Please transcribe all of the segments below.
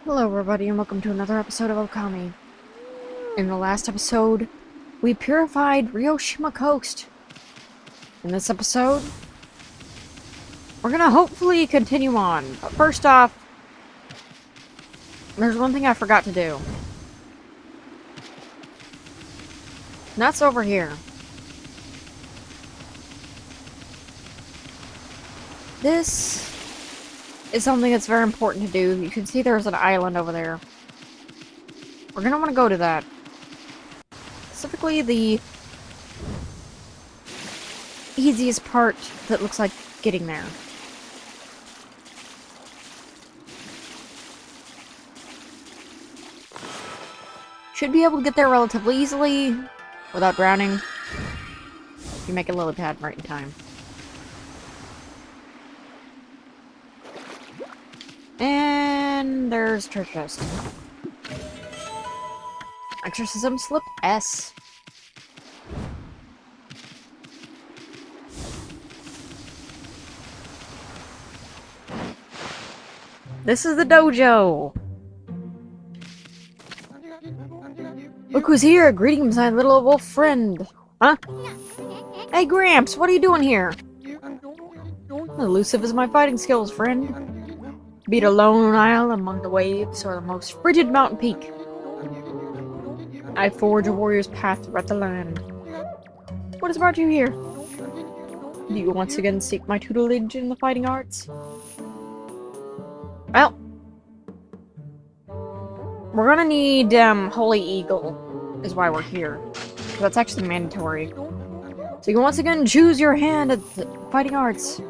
Hello everybody and welcome to another episode of Okami. In the last episode, we purified Ryoshima Coast. In this episode, we're gonna hopefully continue on. But first off, there's one thing I forgot to do. And that's over here. This is something that's very important to do. You can see there's an island over there. We're gonna want to go to that. Specifically the easiest part that looks like getting there. Should be able to get there relatively easily without drowning. If you make a lily pad right in time. And there's treasure chest. Exorcism slip S. This is the dojo. Look who's here! Greetings, my little wolf friend. Huh? Hey, Gramps, what are you doing here? Elusive as my fighting skills, friend. Beat a lone isle among the waves or the most frigid mountain peak. I forge a warrior's path throughout the land. What has brought you here? Do you once again seek my tutelage in the fighting arts? Well, we're gonna need Holy Eagle, is why we're here. That's actually mandatory. So you can once again choose your hand at the fighting arts.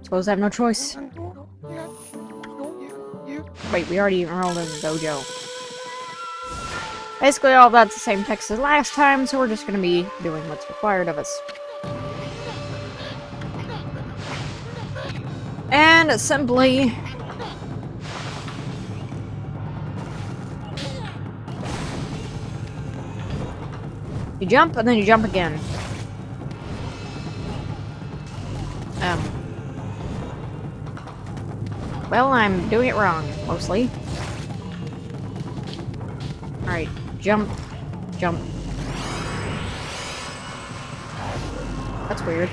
Suppose I have no choice. Wait, we already enrolled in the dojo. Basically, all that's the same text as last time, so we're just gonna be doing what's required of us. And simply... you jump, and then you jump again. Well, I'm doing it wrong, mostly. Alright, jump, jump. That's weird.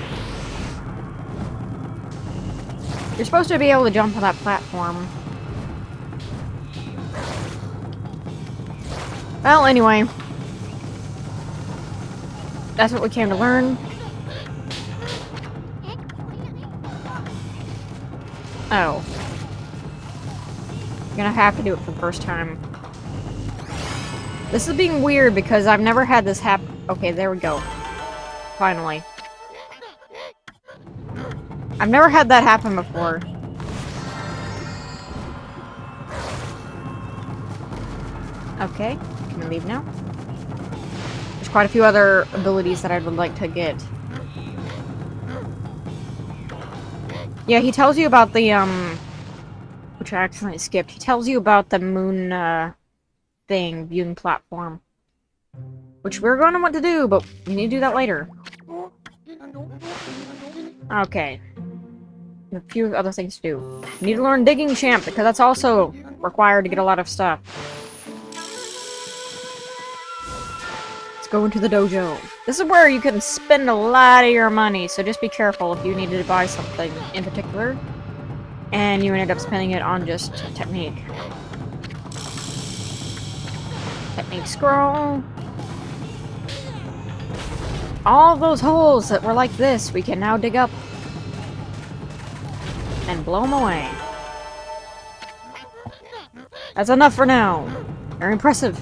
You're supposed to be able to jump on that platform. Well, anyway. That's what we came to learn. Oh. You're gonna have to do it for the first time. This is being weird because I've never had this happen. Okay, there we go. Finally. I've never had that happen before. Okay, can we leave now? There's quite a few other abilities that I would like to get. Yeah, he tells you about the, which I accidentally skipped. He tells you about the moon, thing, viewing platform. Which we're gonna want to do, but we need to do that later. Okay. A few other things to do. We need to learn Digging Champ, because that's also required to get a lot of stuff. Let's go into the dojo. This is where you can spend a lot of your money, so just be careful if you needed to buy something in particular. And you ended up spending it on just technique. Technique scroll. All of those holes that were like this, we can now dig up. And blow them away. That's enough for now. Very impressive.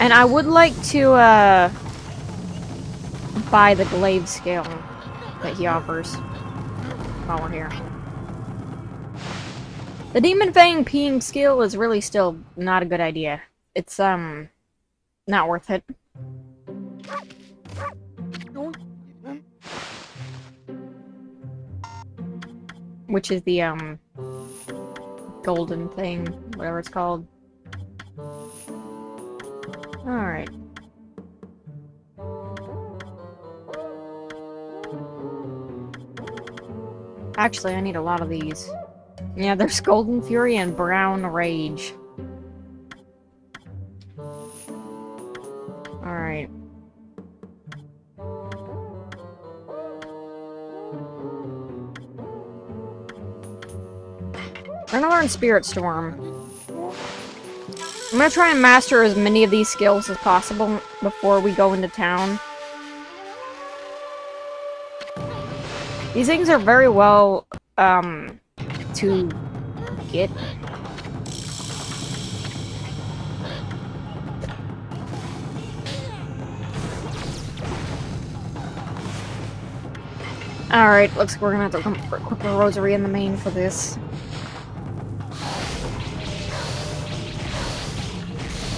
And I would like to, buy the glaive scale that he offers while we're here. The Demon Fang peeing skill is really still not a good idea. It's, not worth it. Which is the, golden thing, whatever it's called. Alright. Actually, I need a lot of these. Yeah, there's Golden Fury and Brown Rage. Alright. We're gonna learn Spirit Storm. I'm gonna try and master as many of these skills as possible before we go into town. These things are very well, to get. Alright, looks like we're gonna have to equip a rosary in the main for this.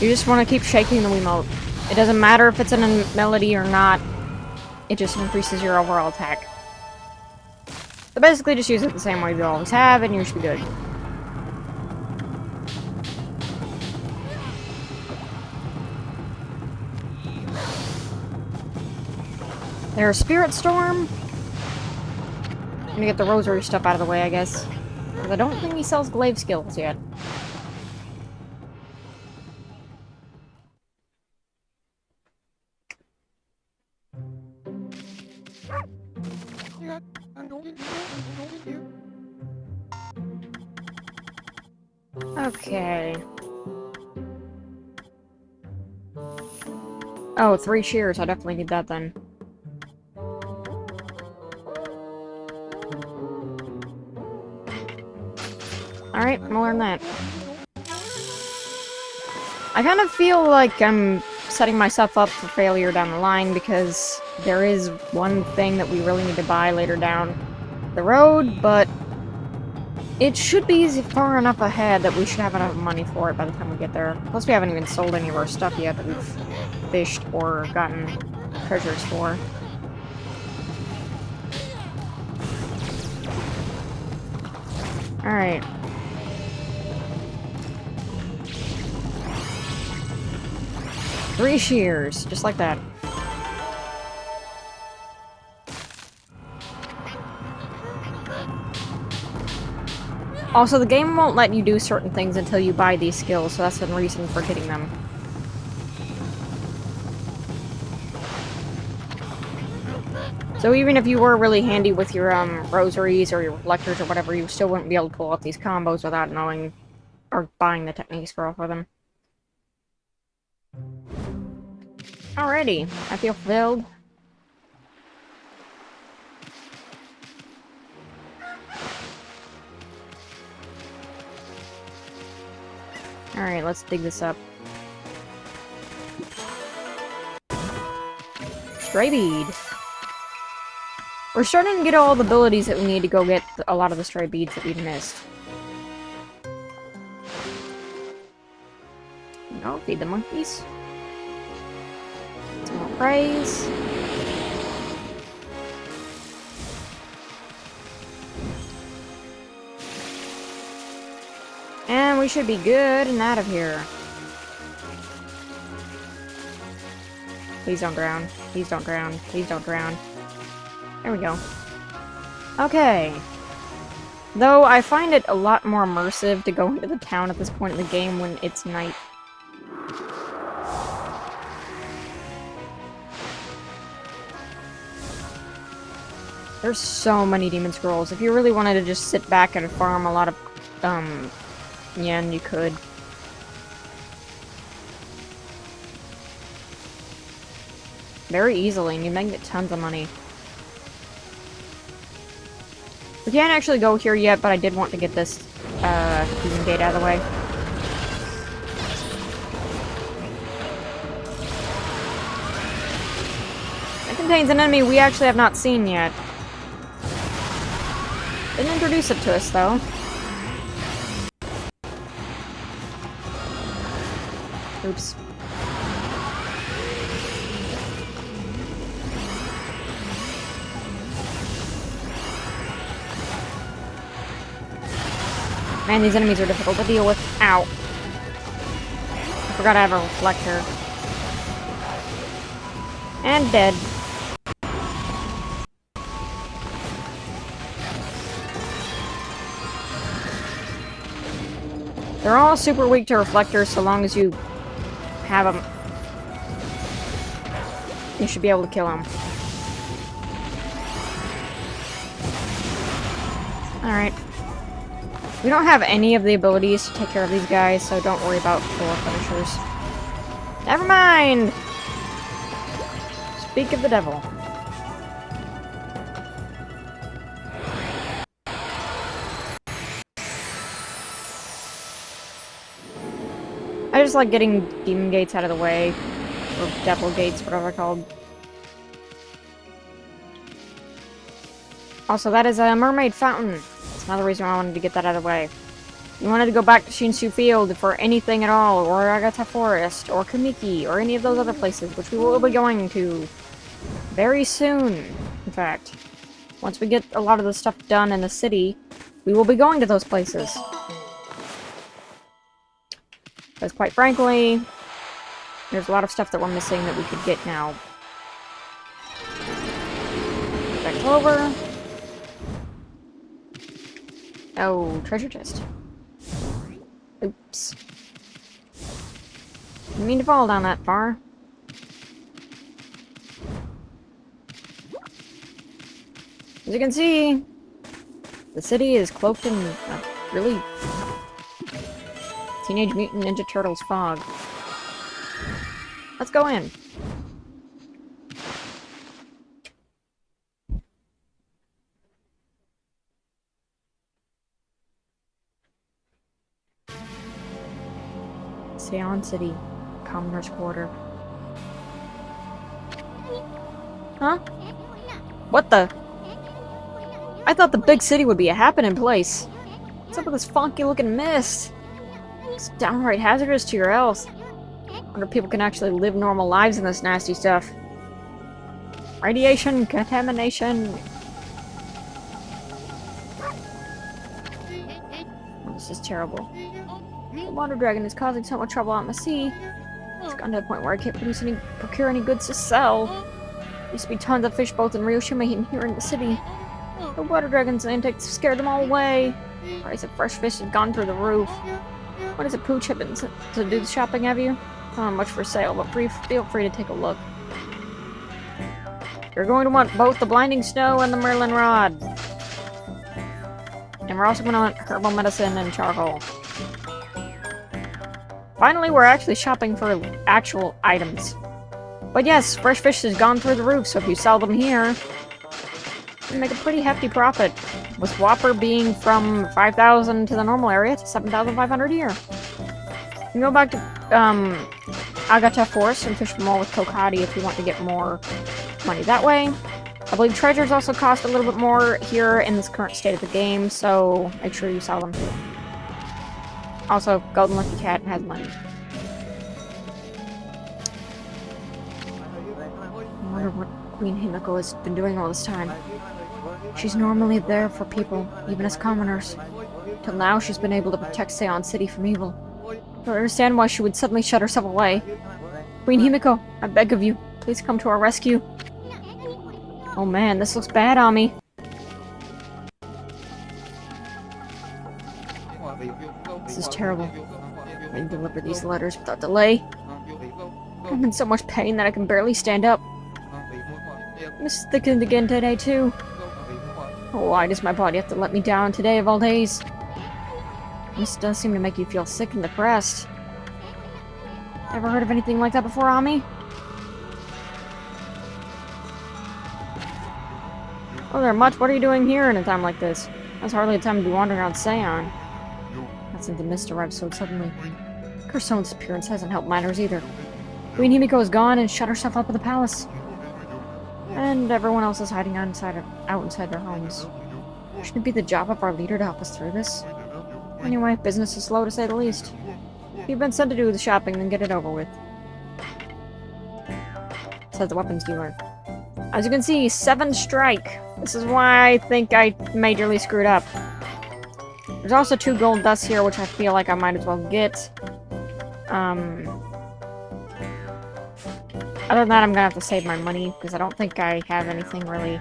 You just want to keep shaking the Wiimote. It doesn't matter if it's in a melody or not, it just increases your overall attack. So basically just use it the same way you always have, and you should be good. There's Spirit Storm. I'm gonna get the rosary stuff out of the way, I guess. Because I don't think he sells glaive skills yet. Okay. Oh, 3 shears. I definitely need that then. Alright, I'm gonna learn that. I kind of feel like I'm setting myself up for failure down the line because there is one thing that we really need to buy later down the road, but it should be far enough ahead that we should have enough money for it by the time we get there. Plus we haven't even sold any of our stuff yet that we've fished or gotten treasures for. Alright. Three shears, just like that. Also, the game won't let you do certain things until you buy these skills, so that's the reason for getting them. So even if you were really handy with your rosaries or your reflectors or whatever, you still wouldn't be able to pull off these combos without knowing or buying the techniques for them. Alrighty, I feel fulfilled. Alright, let's dig this up. Stray bead. We're starting to get all the abilities that we need to go get a lot of the stray beads that we've missed. No, feed the monkeys. Some more praise. And we should be good and out of here. Please don't drown. Please don't drown. Please don't drown. There we go. Okay. Though I find it a lot more immersive to go into the town at this point in the game when it's night. There's so many demon scrolls. If you really wanted to just sit back and farm a lot of, yen, you could. Very easily, and you make tons of money. We can't actually go here yet, but I did want to get this, demon gate out of the way. It contains an enemy we actually have not seen yet. Didn't introduce it to us, though. Oops. Man, these enemies are difficult to deal with. Ow. I forgot I have a reflector. And dead. They're all super weak to reflectors so long as you have them. You should be able to kill them. Alright. We don't have any of the abilities to take care of these guys, so don't worry about full finishers. Never mind! Speak of the devil. I just like getting demon gates out of the way. Or devil gates, whatever they're called. Also, that is a mermaid fountain. That's another reason why I wanted to get that out of the way. You wanted to go back to Shinsu Field for anything at all, or Agata Forest, or Kamiki, or any of those other places, which we will be going to very soon, in fact. Once we get a lot of the stuff done in the city, we will be going to those places. Because quite frankly, there's a lot of stuff that we're missing that we could get now. Back over. Oh, treasure chest. Oops. Didn't mean to fall down that far. As you can see, the city is cloaked in a really Teenage Mutant Ninja Turtles fog. Let's go in. Sei An City, Commoner's Quarter. Huh? What the? I thought the big city would be a happening place. What's up with this funky looking mist? It's downright hazardous to your health. I wonder if people can actually live normal lives in this nasty stuff. Radiation, contamination. Oh, this is terrible. The water dragon is causing so much trouble out in the sea. It's gotten to the point where I can't procure any goods to sell. There used to be tons of fish both in Ryoshima and here in the city. The water dragon's antics scared them all away. The price of fresh fish has gone through the roof. What is it, Pooch? Have been to do the shopping, have you? Not much for sale, but feel free to take a look. You're going to want both the blinding snow and the Merlin rod. And we're also going to want herbal medicine and charcoal. Finally, we're actually shopping for actual items. But yes, fresh fish has gone through the roof, so if you sell them here, you make a pretty hefty profit. With Whopper being from 5,000 to the normal area to 7,500 here. You can go back to Agata Forest and fish more with Kokadi if you want to get more money that way. I believe treasures also cost a little bit more here in this current state of the game, so make sure you sell them too. Also, Golden Lucky Cat has money. I wonder what Queen Himiko has been doing all this time. She's normally there for people, even as commoners. Till now, she's been able to protect Sei An City from evil. I don't understand why she would suddenly shut herself away. Queen Himiko, I beg of you, please come to our rescue. Oh man, this looks bad on me. This is terrible. I can deliver these letters without delay. I'm in so much pain that I can barely stand up. This thickened again today, too. Oh, why does my body have to let me down today of all days? This does seem to make you feel sick and depressed. Ever heard of anything like that before, Ami? Oh, there much. What are you doing here in a time like this? That's hardly a time to be wandering around Sei An. Not since the mist arrived so suddenly. Kursone's disappearance hasn't helped matters either. Queen Himiko is gone and shut herself up in the palace. And everyone else is hiding out inside their homes. Shouldn't it be the job of our leader to help us through this? Anyway, business is slow to say the least. If you've been sent to do the shopping, then get it over with. Says the weapons dealer. As you can see, 7 strike. This is why I think I majorly screwed up. There's also 2 gold dust here, which I feel like I might as well get. Other than that, I'm gonna have to save my money, because I don't think I have anything really.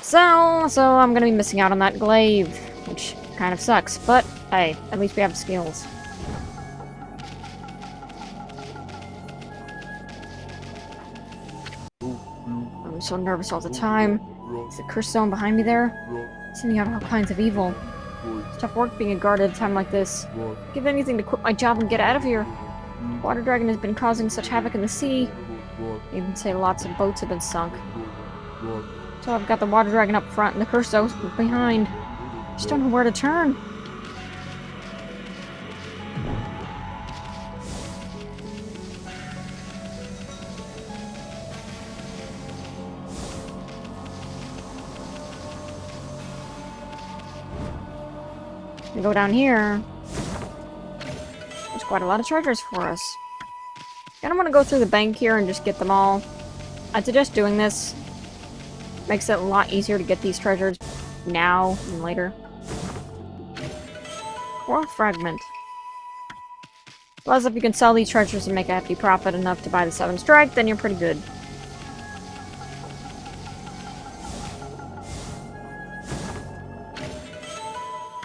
So I'm gonna be missing out on that glaive, which kind of sucks, but Hey, at least we have skills. I'm so nervous all the time. Is the curse zone behind me there? Sending out all kinds of evil. It's tough work being a guard at a time like this. I'd give anything to quit my job and get out of here. Water dragon has been causing such havoc in the sea. I even say lots of boats have been sunk. So I've got the water dragon up front and the curse zone behind. I just don't know where to turn. We go down here. There's quite a lot of treasures for us. I don't want to go through the bank here and just get them all. I'd suggest doing this. Makes it a lot easier to get these treasures now than later. Coral fragment. Plus, if you can sell these treasures and make a hefty profit enough to buy the 7 strike, then you're pretty good.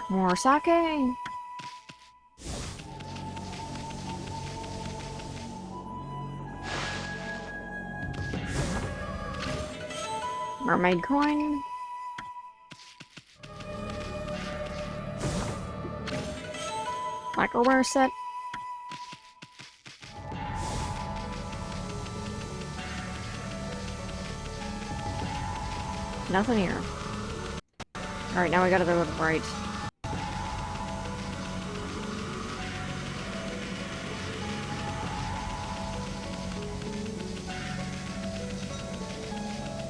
More sake. Mermaid coin. Lacquerware set. Nothing here. Alright, now we gotta go to the right.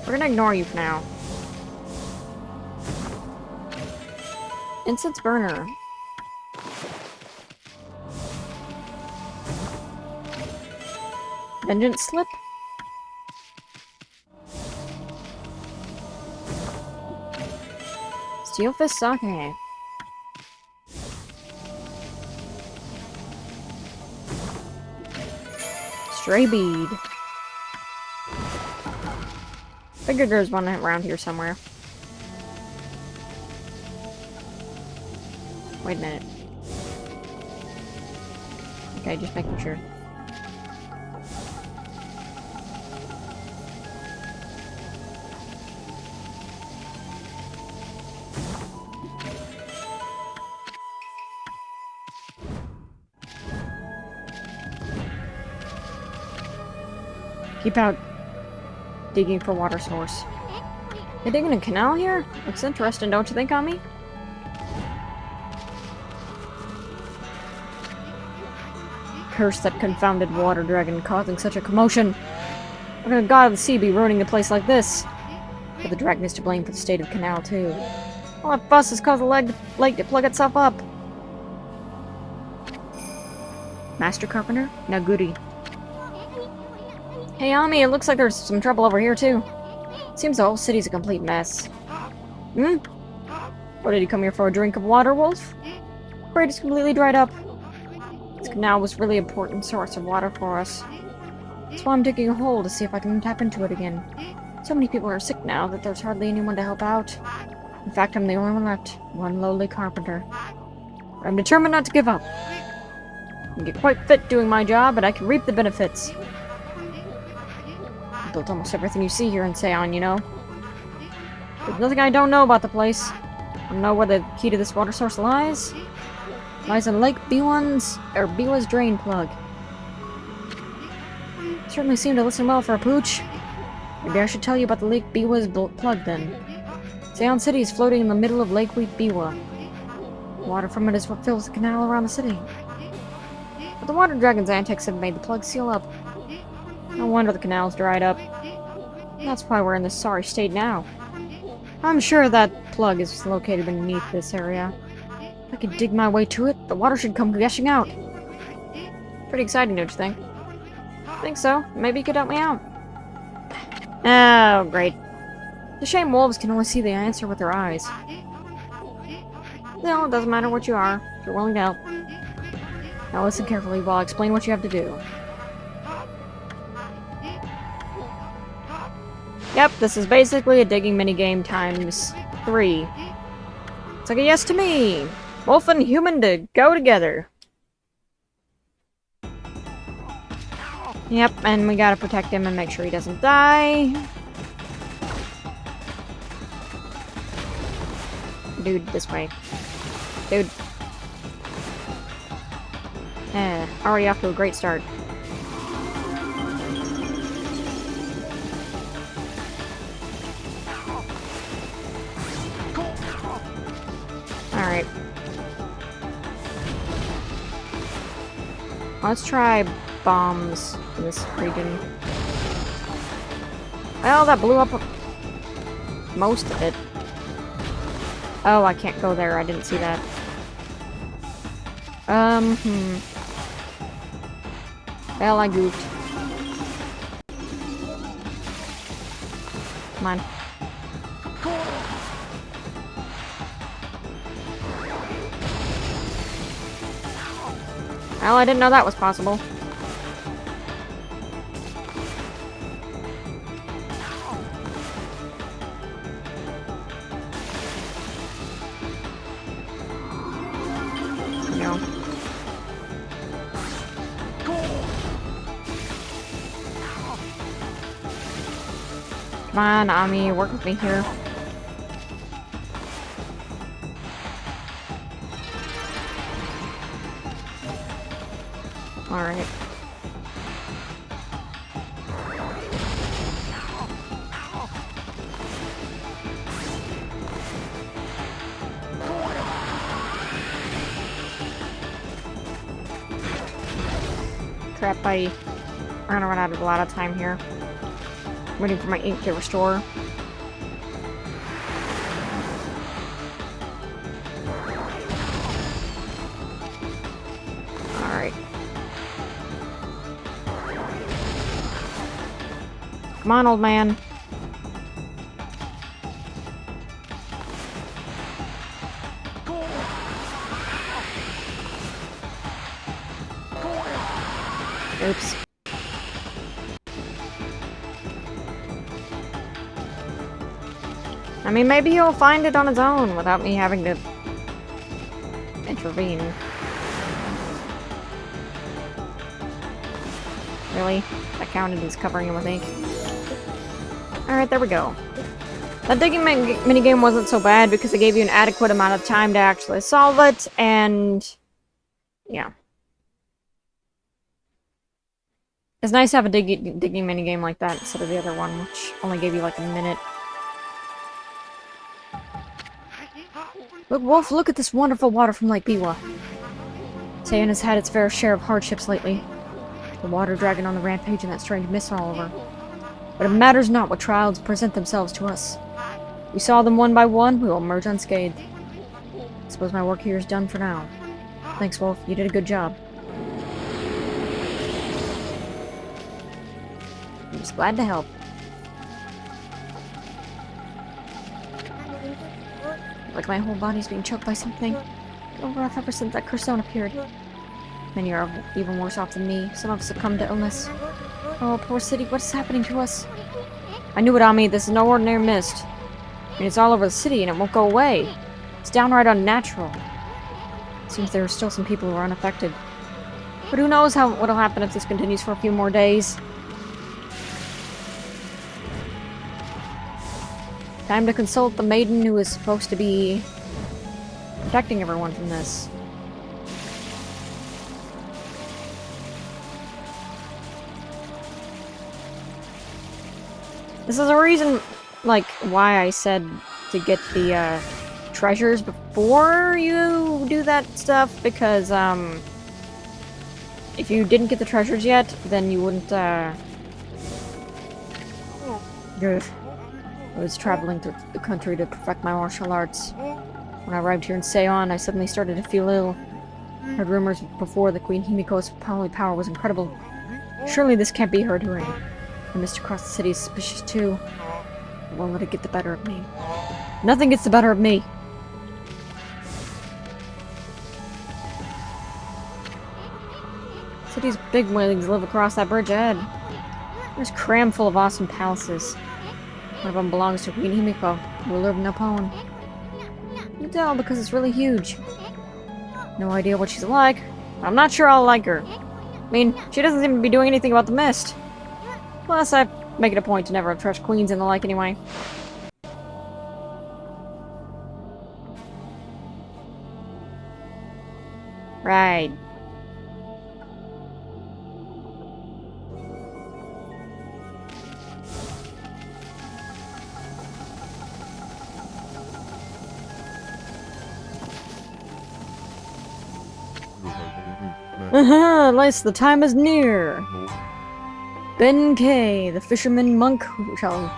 We're gonna ignore you for now. Incense burner. Vengeance slip. Steel fist sake. Stray bead. Figured there's one around here somewhere. Wait a minute. Okay, just making sure. Keep out digging for water source. You're digging a canal here? Looks interesting, don't you think, Okami? Curse that confounded water dragon causing such a commotion. How could a god of the sea be ruining a place like this? But the dragon is to blame for the state of the canal, too. All that fuss has caused the lake to plug itself up. Master Carpenter? Now goody. Hey, Ami, it looks like there's some trouble over here, too. Seems the whole city's a complete mess. Hmm? What, did you come here for a drink of water, Wolf? Afraid it's completely dried up. This canal was really important source of water for us. That's why I'm digging a hole to see if I can tap into it again. So many people are sick now that there's hardly anyone to help out. In fact, I'm the only one left. One lowly carpenter. I'm determined not to give up. I can get quite fit doing my job, and I can reap the benefits. I built almost everything you see here in Sei An, you know. There's nothing I don't know about the place. I don't know where the key to this water source lies. It lies in Lake Biwa's drain plug. Certainly seem to listen well for a pooch. Maybe I should tell you about the Lake Biwa's plug then. Sei An City is floating in the middle of Lake Biwa. Water from it is what fills the canal around the city. But the water dragon's antics have made the plug seal up. No wonder the canal's dried up. That's why we're in this sorry state now. I'm sure that plug is located beneath this area. If I could dig my way to it, the water should come gushing out. Pretty exciting, don't you think? Think so. Maybe you could help me out. Oh, great. It's a shame wolves can only see the answer with their eyes. No, it doesn't matter what you are, if you're willing to help. Now listen carefully while I explain what you have to do. Yep, this is basically a digging minigame times 3. It's like a yes to me! Wolf and human to go together. Yep, and we gotta protect him and make sure he doesn't die. Dude, this way. Dude. Already off to a great start. Alright. Let's try bombs in this region. Well, that blew up most of it. Oh, I can't go there. I didn't see that. Well, I goofed. Come on. Well, I didn't know that was possible. No. Come on, Ami, work with me here. Alright. Crap, I'm gonna run out of a lot of time here. Waiting for my ink to restore. Alright. Come on, old man. Oops. I mean, maybe he'll find it on his own without me having to intervene. Really? That counted as covering him with ink. Alright, there we go. That digging minigame wasn't so bad because it gave you an adequate amount of time to actually solve it, and yeah. It's nice to have a digging minigame like that instead of the other one, which only gave you like a minute. Look, Wolf, look at this wonderful water from Lake Biwa. Sei An has had its fair share of hardships lately. The water dragon on the rampage and that strange mist all over. But it matters not what trials present themselves to us. We saw them one by one, we will emerge unscathed. I suppose my work here is done for now. Thanks, Wolf, you did a good job. I'm just glad to help. Like my whole body's being choked by something. No rough ever since that cursed zone appeared. Many are even worse off than me. Some have succumbed to illness. Oh, poor city, what is happening to us? I knew it, Ami. This is no ordinary mist. I mean, it's all over the city and it won't go away. It's downright unnatural. Seems there are still some people who are unaffected. But who knows what'll happen if this continues for a few more days. Time to consult the maiden who is supposed to be protecting everyone from this. This is a reason, like, why I said to get the, treasures before you do that stuff, because, if you didn't get the treasures yet, then you wouldn't, Good. I was traveling through the country to perfect my martial arts. When I arrived here in Sei An, I suddenly started to feel ill. Heard rumors before that Queen Himiko's holy power was incredible. Surely this can't be her doing. The mist across the city is suspicious too. I won't let it get the better of me. Nothing gets the better of me! City's bigwigs live across that bridge ahead. It's crammed full of awesome palaces. One of them belongs to Queen Himiko, ruler of Nippon. You can tell because it's really huge. No idea what she's like. I'm not sure I'll like her. I mean, she doesn't seem to be doing anything about the mist. Plus, I make it a point to never trust queens and the like anyway. Right. Alas, the time is near. Ben K, the fisherman monk who shall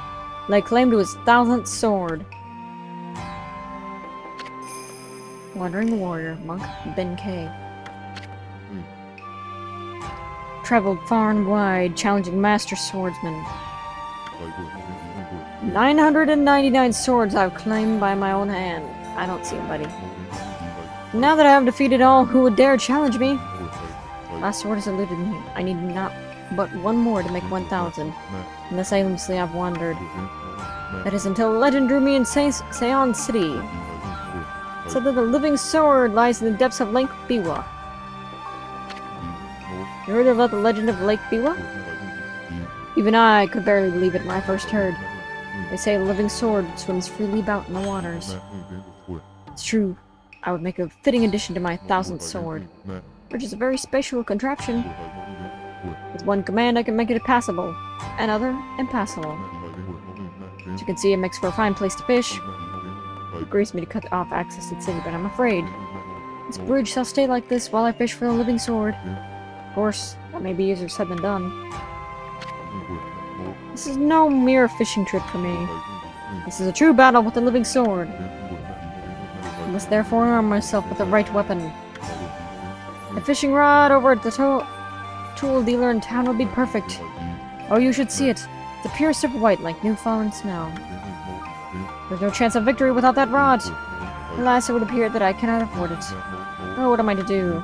lay claim to his 1000th sword. Wandering warrior, monk Ben K. Traveled far and wide, challenging master swordsmen. 999 swords I've claimed by my own hand. I don't see him, buddy. Now that I have defeated all who would dare challenge me, last sword has eluded me. I need not but one more to make 1000. And thus aimlessly I've wandered. That is until legend drew me in Sei An City. It said that the living sword lies in the depths of Lake Biwa. You heard about the legend of Lake Biwa? Even I could barely believe it when I first heard. They say a living sword swims freely about in the waters. It's true. I would make a fitting addition to my 1000th sword, which is a very special contraption. With one command I can make it passable, another impassable. As you can see, it makes for a fine place to fish. It agrees me to cut off access to the city, but I'm afraid this bridge shall stay like this while I fish for the living sword. Of course, that may be easier said than done. This is no mere fishing trip for me. This is a true battle with the living sword. I must therefore arm myself with the right weapon. A fishing rod over at the tool dealer in town would be perfect. Oh, you should see it. The pure silver white like new fallen snow. There's no chance of victory without that rod. Alas, it would appear that I cannot afford it. Oh, what am I to do?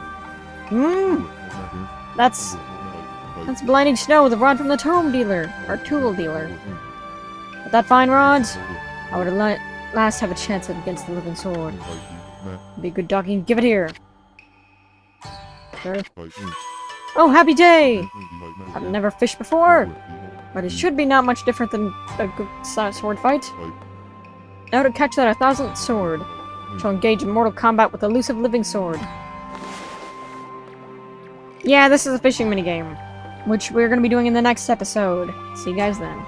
That's blinding snow, the rod from the tool dealer. With that fine rod, I would at last have a chance against the living sword. Be a good doggy and give it here. Sure. Oh, happy day! I've never fished before, but it should be not much different than a good sword fight. Now to catch that 1000th sword, shall engage in mortal combat with the elusive living sword. Yeah, this is a fishing minigame, which we're going to be doing in the next episode. See you guys then.